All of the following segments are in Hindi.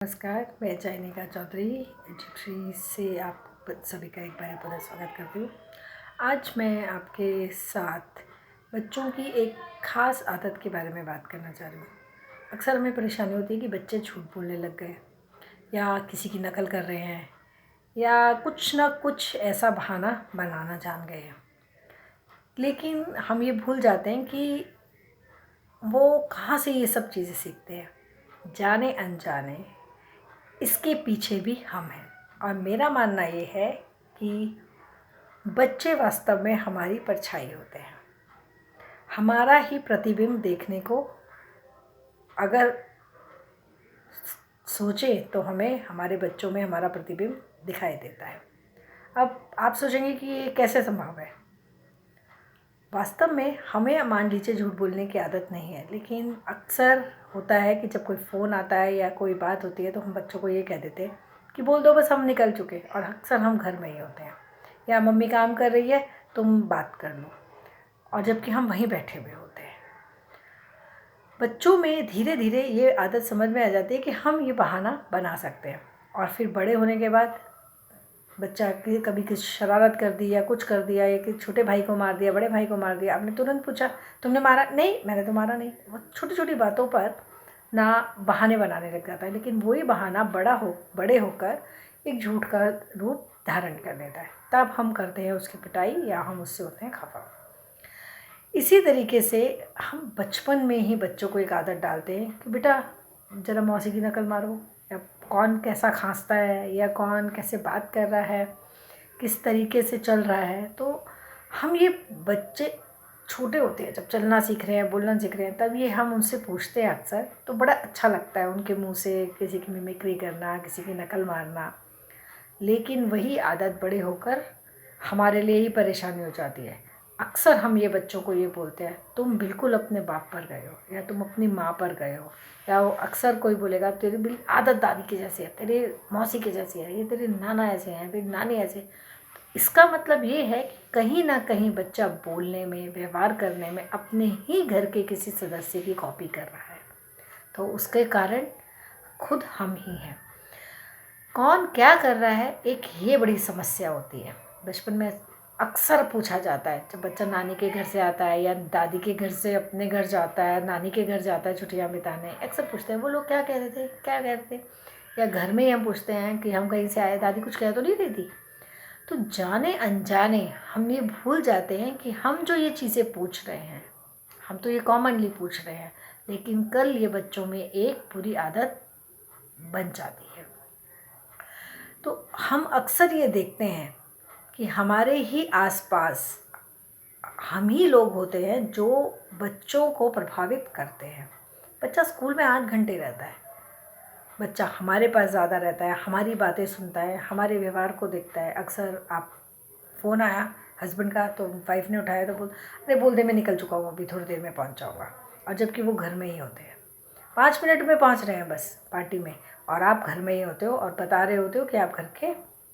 नमस्कार, मैं जयनिका चौधरी एजुट्री से आप सभी का एक बार पुनः स्वागत करती हूँ। आज मैं आपके साथ बच्चों की एक ख़ास आदत के बारे में बात करना चाह रही हूँ। अक्सर हमें परेशानी होती है कि बच्चे झूठ बोलने लग गए या किसी की नकल कर रहे हैं या कुछ ना कुछ ऐसा बहाना बनाना जान गए हैं। लेकिन हम ये भूल जाते हैं कि वो कहाँ से ये सब चीज़ें सीखते हैं, जाने अनजाने इसके पीछे भी हम हैं। और मेरा मानना ये है कि बच्चे वास्तव में हमारी परछाई होते हैं। हमारा ही प्रतिबिंब देखने को अगर सोचें तो हमें हमारे बच्चों में हमारा प्रतिबिंब दिखाई देता है। अब आप सोचेंगे कि ये कैसे संभव है। वास्तव में हमें मान लीजिए झूठ बोलने की आदत नहीं है, लेकिन अक्सर होता है कि जब कोई फ़ोन आता है या कोई बात होती है तो हम बच्चों को ये कह देते हैं कि बोल दो बस, हम निकल चुके। और अक्सर हम घर में ही होते हैं या मम्मी काम कर रही है, तुम बात कर लो, और जबकि हम वहीं बैठे हुए होते हैं। बच्चों में धीरे धीरे ये आदत समझ में आ जाती है कि हम ये बहाना बना सकते हैं, और फिर बड़े होने के बाद बच्चा कभी कुछ शरारत कर दी या कुछ कर दिया या कि छोटे भाई को मार दिया, बड़े भाई को मार दिया, आपने तुरंत पूछा तुमने मारा? नहीं, मैंने तो मारा नहीं। वो छोटी छोटी बातों पर ना बहाने बनाने लग जाता है, लेकिन वही बहाना बड़े होकर एक झूठ का रूप धारण कर लेता है। तब हम करते हैं उसकी पिटाई या हम उससे होते हैं खफा। इसी तरीके से हम बचपन में ही बच्चों को एक आदत डालते हैं कि बेटा ज़रा मौसी की नकल मारो, या कौन कैसा खांसता है या कौन कैसे बात कर रहा है, किस तरीके से चल रहा है। तो हम ये बच्चे छोटे होते हैं, जब चलना सीख रहे हैं, बोलना सीख रहे हैं, तब ये हम उनसे पूछते हैं अक्सर, तो बड़ा अच्छा लगता है उनके मुंह से किसी की मिमिक्री करना, किसी की नकल मारना। लेकिन वही आदत बड़े होकर हमारे लिए ही परेशानी हो जाती है। अक्सर हम ये बच्चों को ये बोलते हैं, तुम बिल्कुल अपने बाप पर गए हो या तुम अपनी माँ पर गए हो, या वो अक्सर कोई बोलेगा तेरी बिल्कुल आदत दादी की जैसी है, तेरी मौसी की जैसी है, ये तेरे नाना ऐसे हैं, तेरी नानी ऐसे। इसका मतलब ये है कि कहीं ना कहीं बच्चा बोलने में, व्यवहार करने में अपने ही घर के किसी सदस्य की कॉपी कर रहा है। तो उसके कारण खुद हम ही हैं। कौन क्या कर रहा है, एक ये बड़ी समस्या होती है। बचपन में अक्सर पूछा जाता है, जब बच्चा नानी के घर से आता है या दादी के घर से अपने घर जाता है, नानी के घर जाता है छुट्टियां बिताने, अक्सर पूछते हैं वो लोग क्या कह रहे थे, क्या कह रहे थे। या घर में ही हम पूछते हैं कि हम कहीं से आए, दादी कुछ कह तो नहीं रही थी। तो जाने अनजाने हम ये भूल जाते हैं कि हम जो ये चीज़ें पूछ रहे हैं, हम तो ये कॉमनली पूछ रहे हैं, लेकिन कल ये बच्चों में एक बुरी आदत बन जाती है। तो हम अक्सर ये देखते हैं कि हमारे ही आसपास हम ही लोग होते हैं जो बच्चों को प्रभावित करते हैं। बच्चा स्कूल में 8 घंटे रहता है, बच्चा हमारे पास ज़्यादा रहता है, हमारी बातें सुनता है, हमारे व्यवहार को देखता है। अक्सर आप फ़ोन आया हस्बैंड का तो वाइफ ने उठाया तो अरे बोल दे मैं निकल चुका हूँ, अभी थोड़ी देर में पहुँच जाऊँगा। और जबकि वो घर में ही होते हैं, 5 मिनट में पहुँच रहे हैं बस पार्टी में, और आप घर में ही होते हो और बता रहे होते हो कि आप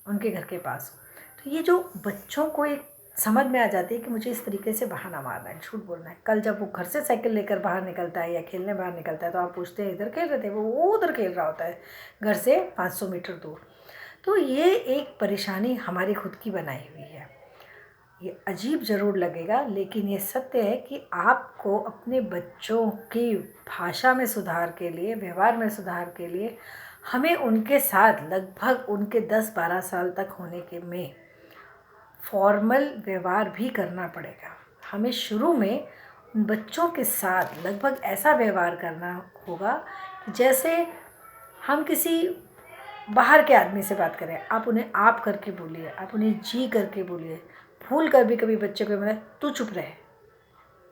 उनके घर के पास हो। तो ये जो बच्चों को एक समझ में आ जाती है कि मुझे इस तरीके से बहाना मारना है, झूठ बोलना है। कल जब वो घर से साइकिल लेकर बाहर निकलता है या खेलने बाहर निकलता है तो आप पूछते हैं इधर खेल रहे थे, वो उधर खेल रहा होता है घर से 500 मीटर दूर। तो ये एक परेशानी हमारी खुद की बनाई हुई है। ये अजीब ज़रूर लगेगा, लेकिन ये सत्य है कि आपको अपने बच्चों की भाषा में सुधार के लिए, व्यवहार में सुधार के लिए, हमें उनके साथ लगभग उनके 10-12 साल तक होने के में फॉर्मल व्यवहार भी करना पड़ेगा। हमें शुरू में उन बच्चों के साथ लगभग ऐसा व्यवहार करना होगा कि जैसे हम किसी बाहर के आदमी से बात करें। आप उन्हें आप करके बोलिए, आप उन्हें जी करके बोलिए। भूल कर भी कभी बच्चे को मतलब तू चुप रहे,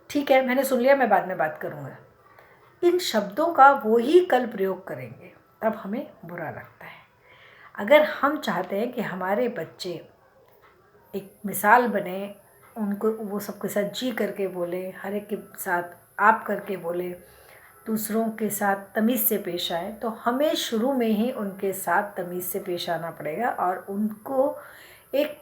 ठीक है मैंने सुन लिया, मैं बाद में बात करूँगा, इन शब्दों का वो ही कल प्रयोग करेंगे, तब हमें बुरा लगता है। अगर हम चाहते हैं कि हमारे बच्चे एक मिसाल बने, उनको वो सबके साथ जी करके बोले, हर एक के साथ आप करके बोले, दूसरों के साथ तमीज़ से पेश आए, तो हमें शुरू में ही उनके साथ तमीज़ से पेश आना पड़ेगा। और उनको एक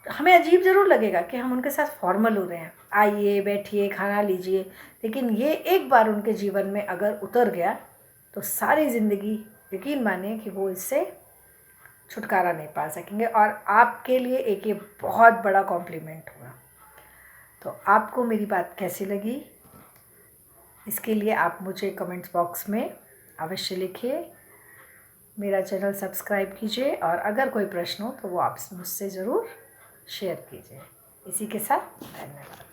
हमें अजीब ज़रूर लगेगा कि हम उनके साथ फॉर्मल हो रहे हैं, आइए बैठिए खाना लीजिए, लेकिन ये एक बार उनके जीवन में अगर उतर गया तो सारी ज़िंदगी यकीन मानिए कि वो इससे छुटकारा नहीं पा सकेंगे और आपके लिए एक ये बहुत बड़ा कॉम्प्लीमेंट होगा। तो आपको मेरी बात कैसी लगी, इसके लिए आप मुझे कमेंट्स बॉक्स में अवश्य लिखिए। मेरा चैनल सब्सक्राइब कीजिए और अगर कोई प्रश्न हो तो वो आप मुझसे ज़रूर शेयर कीजिए। इसी के साथ धन्यवाद।